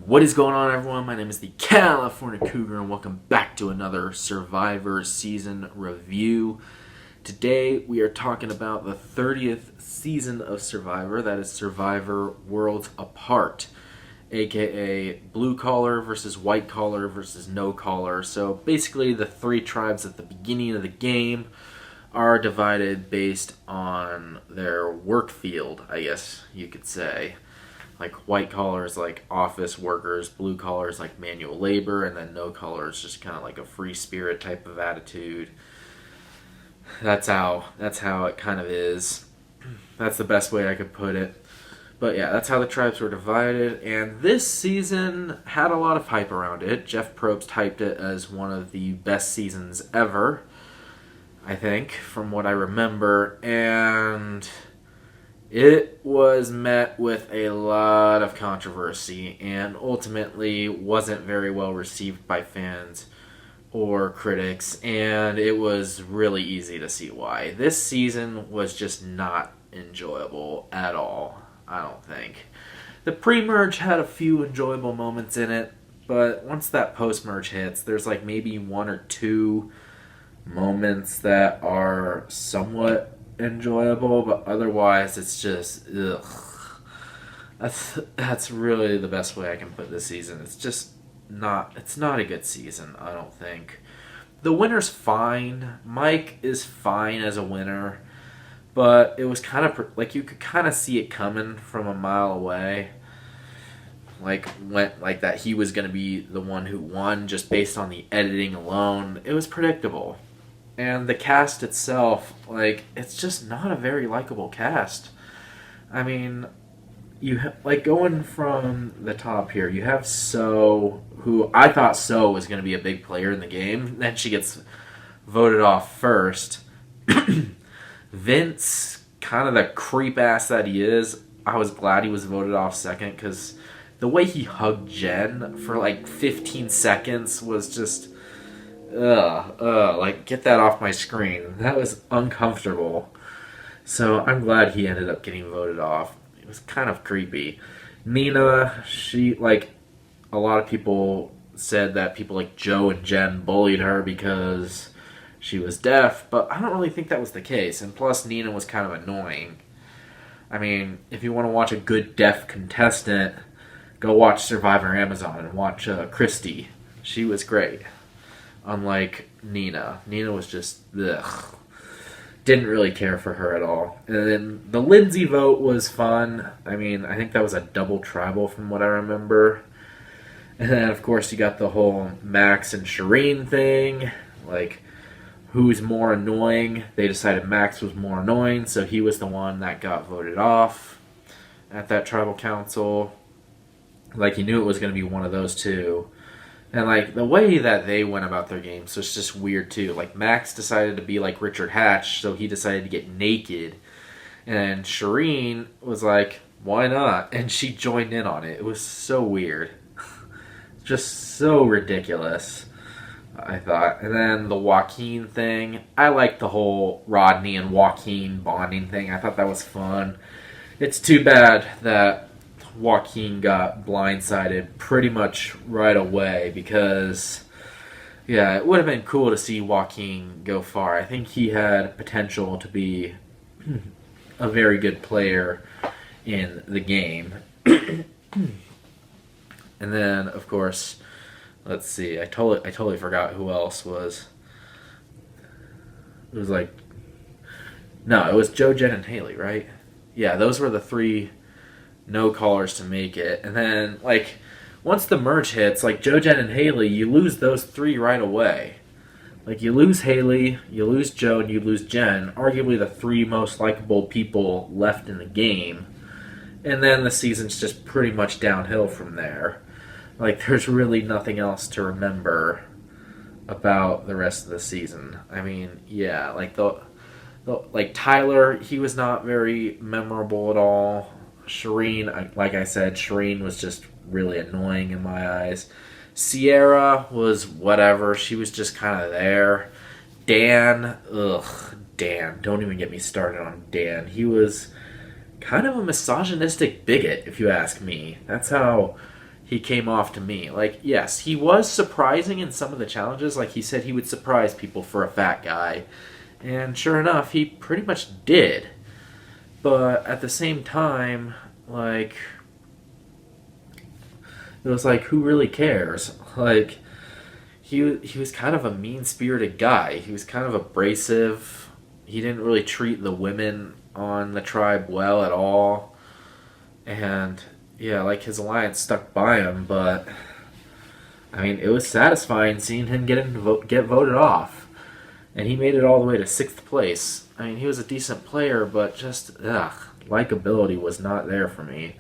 What is going on, everyone? My name is the California Cougar, and welcome back to another Survivor season review. Today, we are talking about the 30th season of Survivor, that is Survivor Worlds Apart, aka blue collar versus white collar versus no collar. So basically, the three tribes at the beginning of the game are divided based on their work field, I guess you could say. Like white collars like office workers, blue collars like manual labor, and then no collars just kind of like a free spirit type of attitude. That's how it kind of is. That's the best way I could put it. But yeah, that's how the tribes were divided, and this season had a lot of hype around it. Jeff Probst hyped it as one of the best seasons ever, I think, from what I remember, and it was met with a lot of controversy and ultimately wasn't very well received by fans or critics, and it was really easy to see why. This season was just not enjoyable at all, I don't think. The pre-merge had a few enjoyable moments in it, but once that post-merge hits, there's like maybe one or two moments that are somewhat enjoyable, but otherwise it's just ugh. That's really the best way I can put this season. It's not a good season, I don't think. The winner's fine. Mike is fine as a winner, but it was kind of like you could kind of see it coming from a mile away. Like that he was going to be the one who won just based on the editing alone. It was predictable. And the cast itself, it's just not a very likable cast. I mean, going from the top here, you have So, who I thought So was going to be a big player in the game. Then she gets voted off first. Vince, kind of the creep ass that he is, I was glad he was voted off second, because the way he hugged Jen for 15 seconds was just... get that off my screen. That was uncomfortable. So I'm glad he ended up getting voted off. It was kind of creepy. Nina, she, a lot of people said that people like Joe and Jen bullied her because she was deaf, but I don't really think that was the case. And plus, Nina was kind of annoying. I mean, if you want to watch a good deaf contestant, go watch Survivor Amazon and watch Christy. She was great. Unlike Nina. Nina was just, ugh. Didn't really care for her at all. And then the Lindsay vote was fun. I mean, I think that was a double tribal from what I remember. And then, of course, you got the whole Max and Shireen thing. Who's more annoying? They decided Max was more annoying, so he was the one that got voted off at that tribal council. You knew it was going to be one of those two. And, the way that they went about their games was just weird, too. Max decided to be like Richard Hatch, so he decided to get naked. And Shireen was like, why not? And she joined in on it. It was so weird. Just so ridiculous, I thought. And then the Joaquin thing. I liked the whole Rodney and Joaquin bonding thing. I thought that was fun. It's too bad that Joaquin got blindsided pretty much right away because, yeah, it would have been cool to see Joaquin go far. I think he had potential to be a very good player in the game. And then, of course, let's see. I totally forgot who else was. It was no, it was Joe, Jen, and Haley, right? Yeah, those were the three no callers to make it. And then, once the merge hits, Joe, Jen, and Haley, you lose those three right away. You lose Haley, you lose Joe, and you lose Jen, arguably the three most likable people left in the game. And then the season's just pretty much downhill from there. There's really nothing else to remember about the rest of the season. I mean, yeah, Tyler, he was not very memorable at all. Shireen, like I said, Shireen was just really annoying in my eyes. Sierra was whatever. She was just kind of there. Dan, Dan. Don't even get me started on Dan. He was kind of a misogynistic bigot, if you ask me. That's how he came off to me. Like, yes, he was surprising in some of the challenges. Like, he said he would surprise people for a fat guy. And sure enough, he pretty much did. But at the same time, like, it was like, who really cares? Like, he was kind of a mean-spirited guy. He was kind of abrasive. He didn't really treat the women on the tribe well at all. And, yeah, like, his alliance stuck by him, but, I mean, it was satisfying seeing him get voted off. And he made it all the way to 6th place. I mean, he was a decent player, but just, likability was not there for me.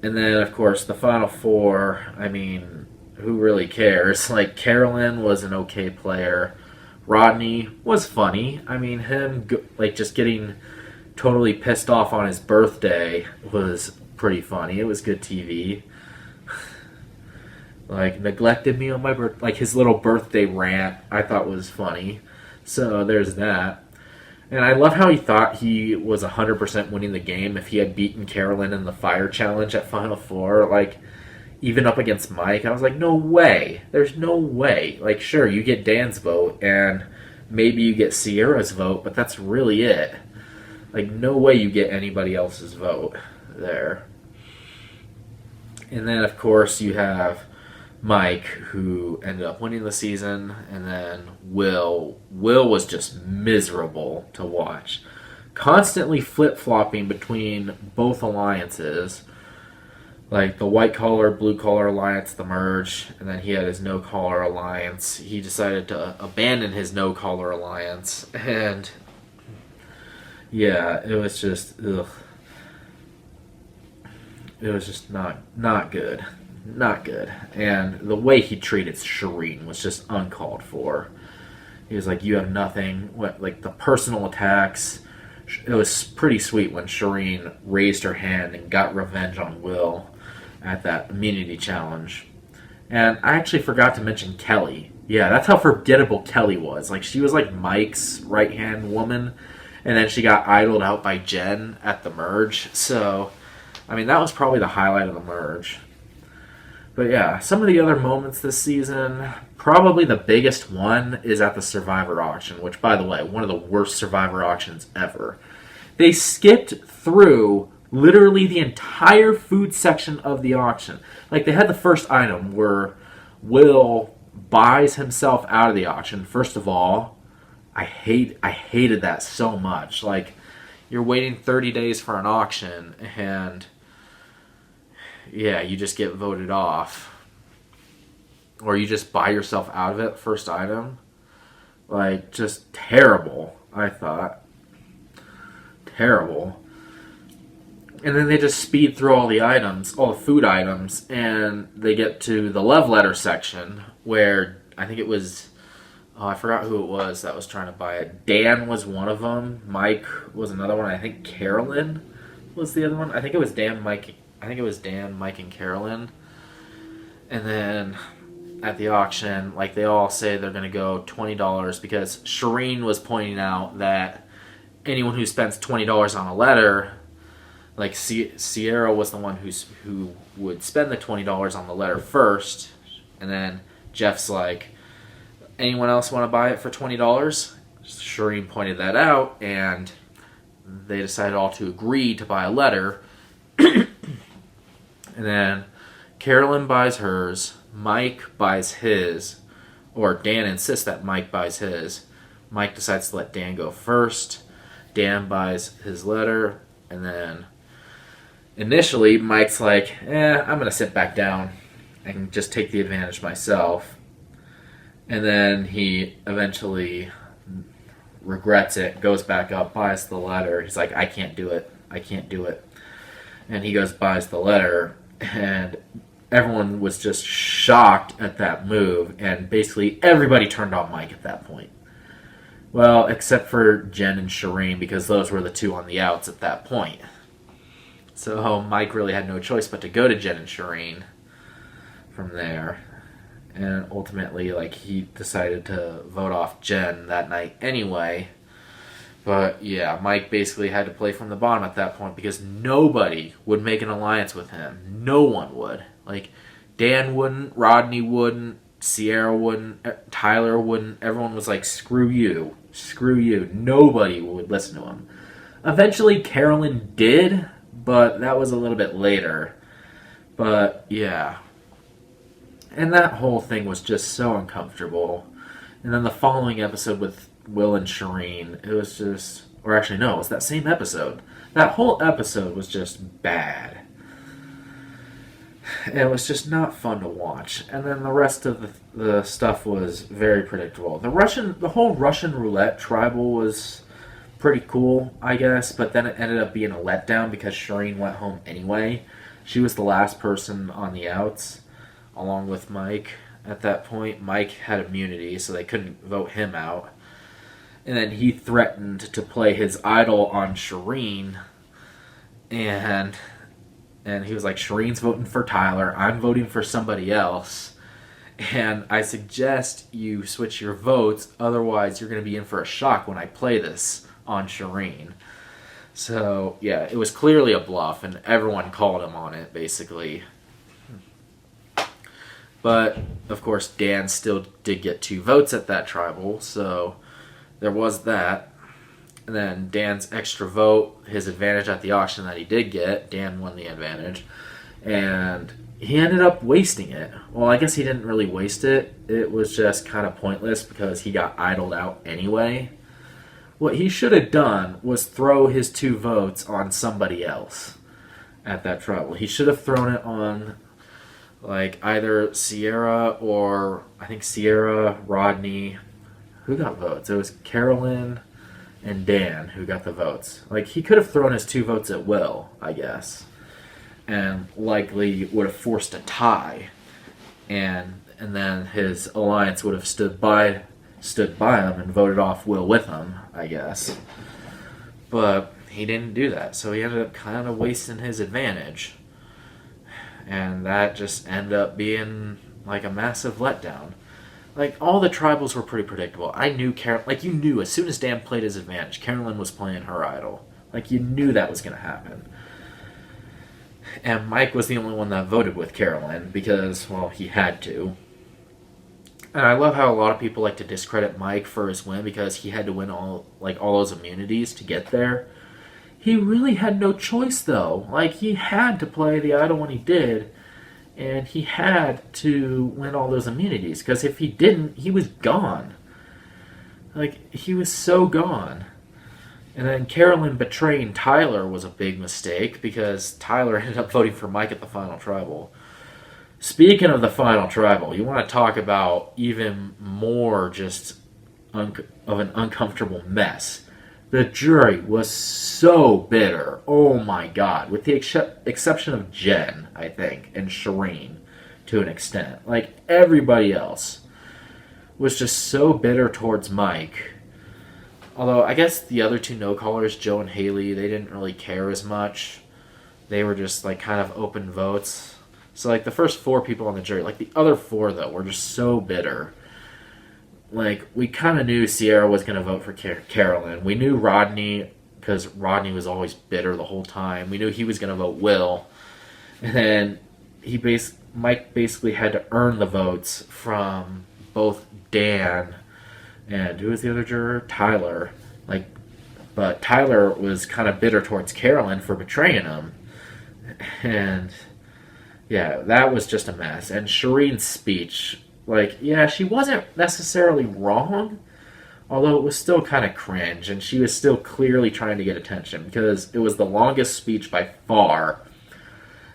And then, of course, the Final Four, I mean, who really cares? Like, Carolyn was an okay player. Rodney was funny. I mean, him, like, just getting totally pissed off on his birthday was pretty funny. It was good TV. Like, neglected me on my birthday. Like, his little birthday rant I thought was funny. So, there's that. And I love how he thought he was 100% winning the game if he had beaten Carolyn in the fire challenge at Final Four. Like, even up against Mike, I was like, no way. There's no way. Like, sure, you get Dan's vote, and maybe you get Sierra's vote, but that's really it. Like, no way you get anybody else's vote there. And then, of course, you have Mike, who ended up winning the season, and then Will. Will was just miserable to watch. Constantly flip-flopping between both alliances. Like the white-collar, blue-collar alliance, the merge, and then he had his no-collar alliance. He decided to abandon his no-collar alliance, and yeah, it was just, ugh. It was just not good. Not good. And the way he treated Shireen was just uncalled for. He was like, you have nothing. What, like the personal attacks. It was pretty sweet when Shireen raised her hand and got revenge on Will at that immunity challenge. And I actually forgot to mention Kelly. Yeah, that's how forgettable Kelly was. Like, she was like Mike's right-hand woman, and then she got idled out by Jen at the merge. So, I mean, that was probably the highlight of the merge. But yeah, some of the other moments this season, probably the biggest one is at the Survivor auction, which, by the way, one of the worst Survivor auctions ever. They skipped through literally the entire food section of the auction. Like, they had the first item where Will buys himself out of the auction. First of all, I hated that so much. Like, you're waiting 30 days for an auction, and yeah, you just get voted off. Or you just buy yourself out of it, first item. Like, just terrible, I thought. Terrible. And then they just speed through all the items, all the food items, and they get to the love letter section, where I think it was, I forgot who it was that was trying to buy it. Dan was one of them. Mike was another one. I think Carolyn was the other one. I think it was Dan, Mike, and Carolyn. And then at the auction, like, they all say they're going to go $20 because Shireen was pointing out that anyone who spends $20 on a letter, like Sierra was the one who would spend the $20 on the letter first, and then Jeff's like, anyone else want to buy it for $20? Shireen pointed that out, and they decided all to agree to buy a letter. And then Carolyn buys hers, Mike buys his, or Dan insists that Mike buys his. Mike decides to let Dan go first. Dan buys his letter, and then initially Mike's like, I'm going to sit back down and just take the advantage myself. And then he eventually regrets it, goes back up, buys the letter. He's like, I can't do it. And he goes, buys the letter, and everyone was just shocked at that move, and basically everybody turned on Mike at that point. Well, except for Jen and Shireen, because those were the two on the outs at that point. So Mike really had no choice but to go to Jen and Shireen from there. And ultimately, like, he decided to vote off Jen that night anyway. But yeah, Mike basically had to play from the bottom at that point because nobody would make an alliance with him. No one would. Like, Dan wouldn't, Rodney wouldn't, Sierra wouldn't, Tyler wouldn't. Everyone was like, screw you. Screw you. Nobody would listen to him. Eventually, Carolyn did, but that was a little bit later. But yeah. And that whole thing was just so uncomfortable. And then the following episode with Will and Shireen, it was just... Or actually, no, it was that same episode. That whole episode was just bad. It was just not fun to watch. And then the rest of the stuff was very predictable. The whole Russian roulette tribal was pretty cool, I guess, but then it ended up being a letdown because Shireen went home anyway. She was the last person on the outs, along with Mike. At that point, Mike had immunity, so they couldn't vote him out. And then he threatened to play his idol on Shireen, and he was like, Shireen's voting for Tyler, I'm voting for somebody else, and I suggest you switch your votes, otherwise you're going to be in for a shock when I play this on Shireen. So, yeah, it was clearly a bluff, and everyone called him on it, basically. But, of course, Dan still did get 2 votes at that tribal, so there was that. And then Dan's extra vote, his advantage at the auction that he did get, Dan won the advantage. And he ended up wasting it. Well, I guess he didn't really waste it. It was just kind of pointless because he got idled out anyway. What he should have done was throw his 2 votes on somebody else at that tribal. He should have thrown it on... like either Sierra or I think Sierra, Rodney. Who got votes? It was Carolyn and Dan who got the votes. Like, he could have thrown his 2 votes at Will, I guess, and likely would have forced a tie, and then his alliance would have stood by him and voted off Will with him, I guess. But he didn't do that, so he ended up kind of wasting his advantage. And that just ended up being like a massive letdown. Like, all the tribals were pretty predictable. I knew you knew as soon as Dan played his advantage, Carolyn was playing her idol. Like, you knew that was going to happen. And Mike was the only one that voted with Carolyn because, well, he had to. And I love how a lot of people like to discredit Mike for his win because he had to win all those immunities to get there. He really had no choice, though. Like, he had to play the idol when he did, and he had to win all those immunities, because if he didn't, he was gone. Like, he was so gone. And then Carolyn betraying Tyler was a big mistake, because Tyler ended up voting for Mike at the final tribal. Speaking of the final tribal, you want to talk about even more just of an uncomfortable mess. The jury was so bitter. Oh my god. With the exception of Jen, I think, and Shireen, to an extent. Like, everybody else was just so bitter towards Mike. Although, I guess the other 2 no-callers, Joe and Haley, they didn't really care as much. They were just, like, kind of open votes. So, like, the first 4 people on the jury, like, the other 4, though, were just so bitter. Like, we kind of knew Sierra was going to vote for Carolyn. We knew Rodney, because Rodney was always bitter the whole time. We knew he was going to vote Will. And then Mike basically had to earn the votes from both Dan and who was the other juror? Tyler. But Tyler was kind of bitter towards Carolyn for betraying him. And yeah, that was just a mess. And Shireen's speech... like, yeah, she wasn't necessarily wrong, although it was still kind of cringe, and she was still clearly trying to get attention, because it was the longest speech by far.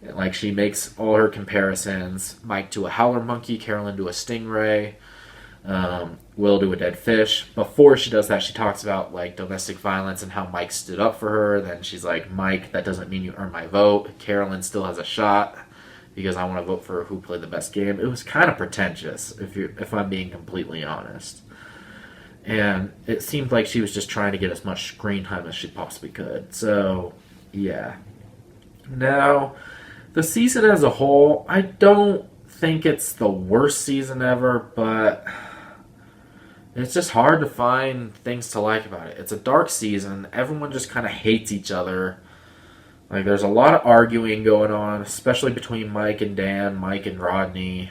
Like, she makes all her comparisons, Mike to a howler monkey, Carolyn to a stingray, Will to a dead fish. Before she does that, she talks about, like, domestic violence and how Mike stood up for her. Then she's like, Mike, that doesn't mean you earn my vote. Carolyn still has a shot, because I want to vote for who played the best game. It was kind of pretentious, if I'm being completely honest. And it seemed like she was just trying to get as much screen time as she possibly could. So, yeah. Now, the season as a whole, I don't think it's the worst season ever, but It's just hard to find things to like about it. It's a dark season. Everyone just kind of hates each other. Like, there's a lot of arguing going on, especially between Mike and Dan, Mike and Rodney.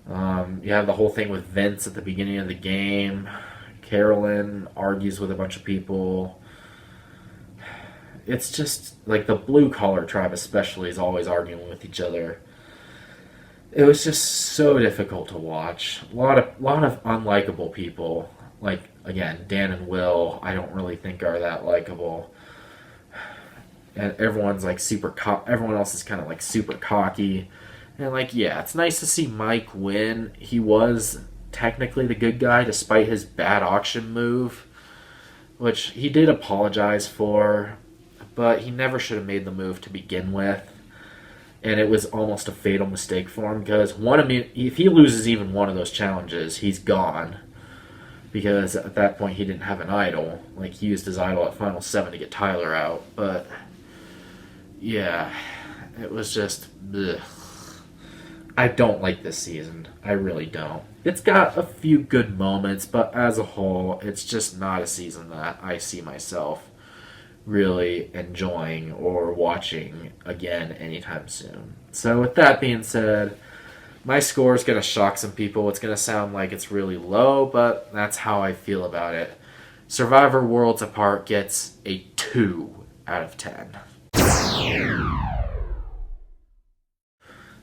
You have the whole thing with Vince at the beginning of the game. Carolyn argues with a bunch of people. It's just, like, the blue-collar tribe especially is always arguing with each other. It was just so difficult to watch. A lot of unlikable people. Like, again, Dan and Will, I don't really think are that likable. And everyone's like everyone else is kind of like super cocky. And like, yeah, it's nice to see Mike win. He was technically the good guy despite his bad auction move, which he did apologize for, but he never should have made the move to begin with. And it was almost a fatal mistake for him because if he loses even one of those challenges, he's gone. Because at that point he didn't have an idol. Like, he used his idol at Final 7 to get Tyler out. But yeah, it was just bleh. I don't like this season. I really don't. It's got a few good moments, but as a whole, it's just not a season that I see myself really enjoying or watching again anytime soon. So with that being said, my score is going to shock some people. It's going to sound like it's really low, but that's how I feel about it. Survivor Worlds Apart gets a 2 out of 10.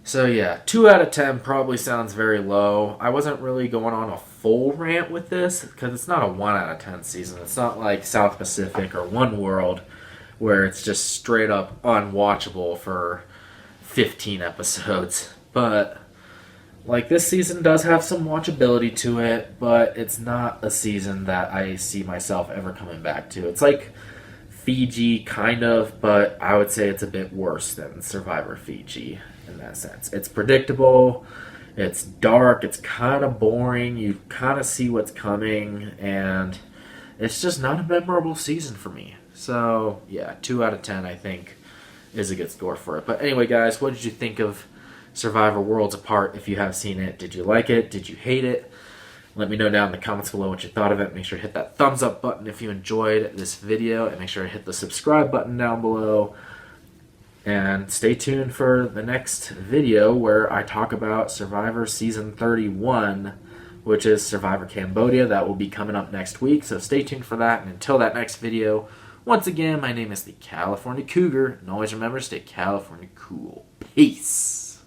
So yeah, 2 out of 10 probably sounds very low. I wasn't really going on a full rant with this because it's not a 1 out of 10 season. It's not like South Pacific or One World where it's just straight up unwatchable for 15 episodes. But like, this season does have some watchability to it, but it's not a season that I see myself ever coming back to. It's like Fiji, kind of, but I would say it's a bit worse than Survivor Fiji in that sense. It's predictable, it's dark, it's kind of boring, you kind of see what's coming, and it's just not a memorable season for me. So, yeah, 2 out of 10, I think, is a good score for it. But anyway, guys, what did you think of Survivor Worlds Apart? If you have seen it, did you like it? Did you hate it? Let me know down in the comments below what you thought of it. Make sure to hit that thumbs up button if you enjoyed this video, and make sure to hit the subscribe button down below. And stay tuned for the next video where I talk about Survivor Season 31, which is Survivor Cambodia. That will be coming up next week, so stay tuned for that. And until that next video, once again, my name is the California Cougar, and always remember, stay California cool. Peace!